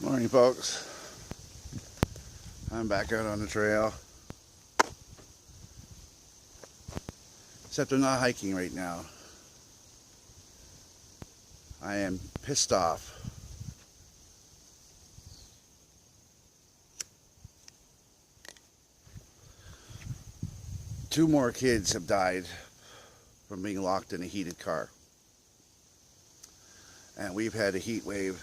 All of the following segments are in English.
Morning, folks. I'm back out on the trail. Except I'm not hiking right now. I am pissed off. Two more kids have died from being locked in a heated car. And we've had a heat wave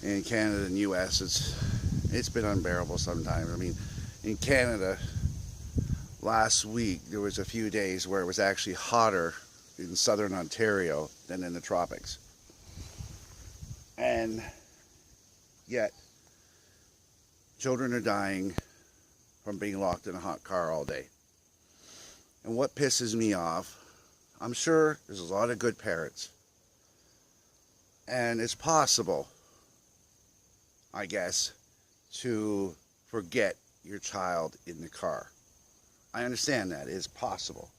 in Canada and US. It's been unbearable sometimes. I mean, in Canada, last week there was a few days where it was actually hotter in southern Ontario than in the tropics. And yet, children are dying from being locked in a hot car all day. And what pisses me off, I'm sure there's a lot of good parents. And it's possible, I guess, to forget your child in the car. I understand that. It is possible.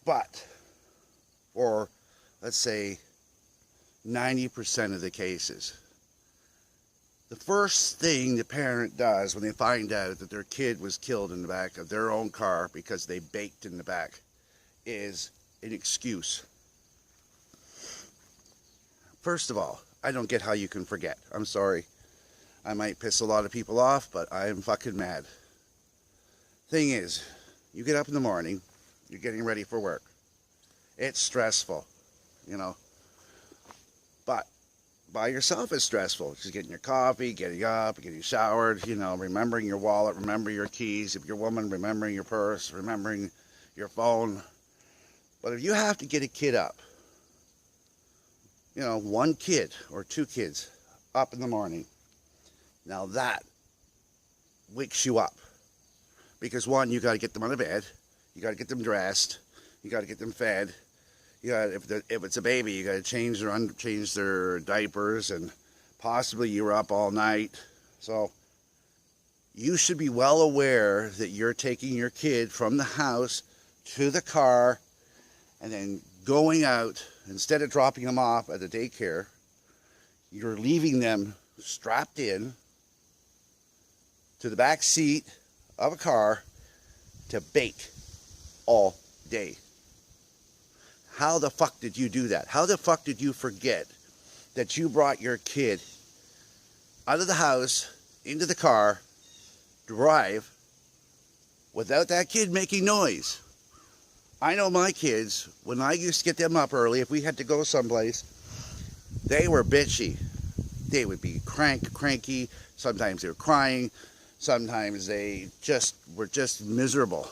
But, for, let's say, 90% of the cases, the first thing the parent does when they find out that their kid was killed in the back of their own car because they baked in the back is an excuse. First of all, I don't get how you can forget. I'm sorry. I might piss a lot of people off, but I am fucking mad. Thing is, you get up in the morning, you're getting ready for work. It's stressful, you know. But by yourself it's stressful. Just getting your coffee, getting up, getting showered, you know, remembering your wallet, remember your keys. If you're a woman, remembering your purse, remembering your phone. But if you have to get a kid up, you know, one kid or two kids up in the morning, now that wakes you up. Because one, you got to get them out of bed, you got to get them dressed, you got to get them fed, you got, if it's a baby, you got to change their diapers, and possibly you were up all night. So you should be well aware that you're taking your kid from the house to the car and then going out. Instead of dropping them off at the daycare, you're leaving them strapped in to the back seat of a car to bake all day. How the fuck did you do that? How the fuck did you forget that you brought your kid out of the house into the car, drive, without that kid making noise? I know my kids, when I used to get them up early, if we had to go someplace, they were bitchy. They would be cranky. Sometimes they were crying. Sometimes they were just miserable.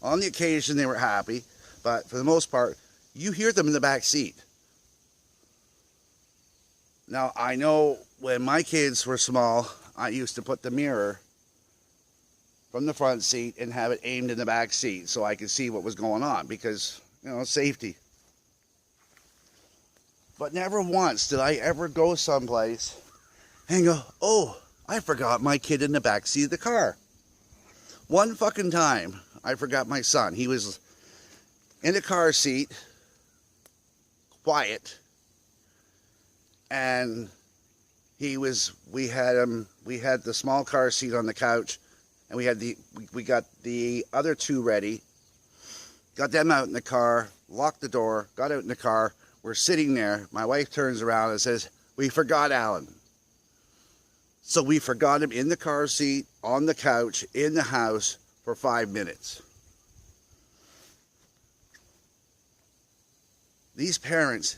On the occasion, they were happy, but for the most part, you hear them in the back seat. Now, I know when my kids were small, I used to put the mirror from the front seat and have it aimed in the back seat so I could see what was going on because, you know, safety. But never once did I ever go someplace and go, oh, I forgot my kid in the back seat of the car. One fucking time, I forgot my son. He was in the car seat, quiet, and we had the small car seat on the couch, and we got the other two ready, got them out in the car, locked the door, got out in the car. We're sitting there. My wife turns around and says, we forgot Alan. So we forgot him in the car seat, on the couch, in the house for 5 minutes. These parents,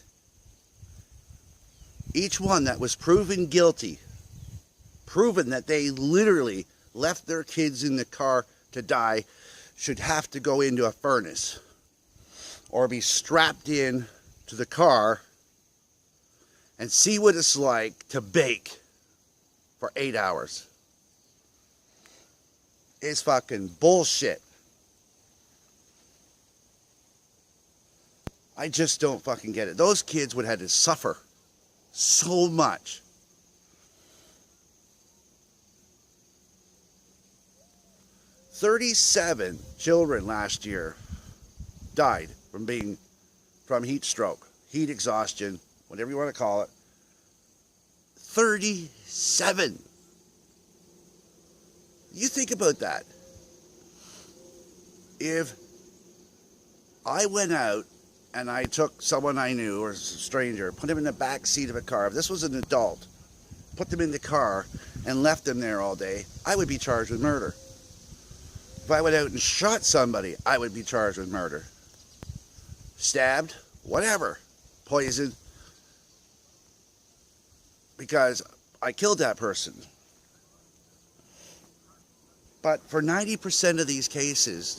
each one that was proven guilty, proven that they literally left their kids in the car to die, should have to go into a furnace or be strapped in to the car and see what it's like to bake for 8 hours. It's fucking bullshit. I just don't fucking get it. Those kids would have had to suffer so much. 37 children last year died from heat stroke, heat exhaustion, whatever you want to call it, 37. You think about that. If I went out and I took someone I knew or a stranger, put him in the back seat of a car, if this was an adult, put them in the car and left them there all day, I would be charged with murder. If I went out and shot somebody, I would be charged with murder. Stabbed, whatever, poisoned, because I killed that person. But for 90% of these cases,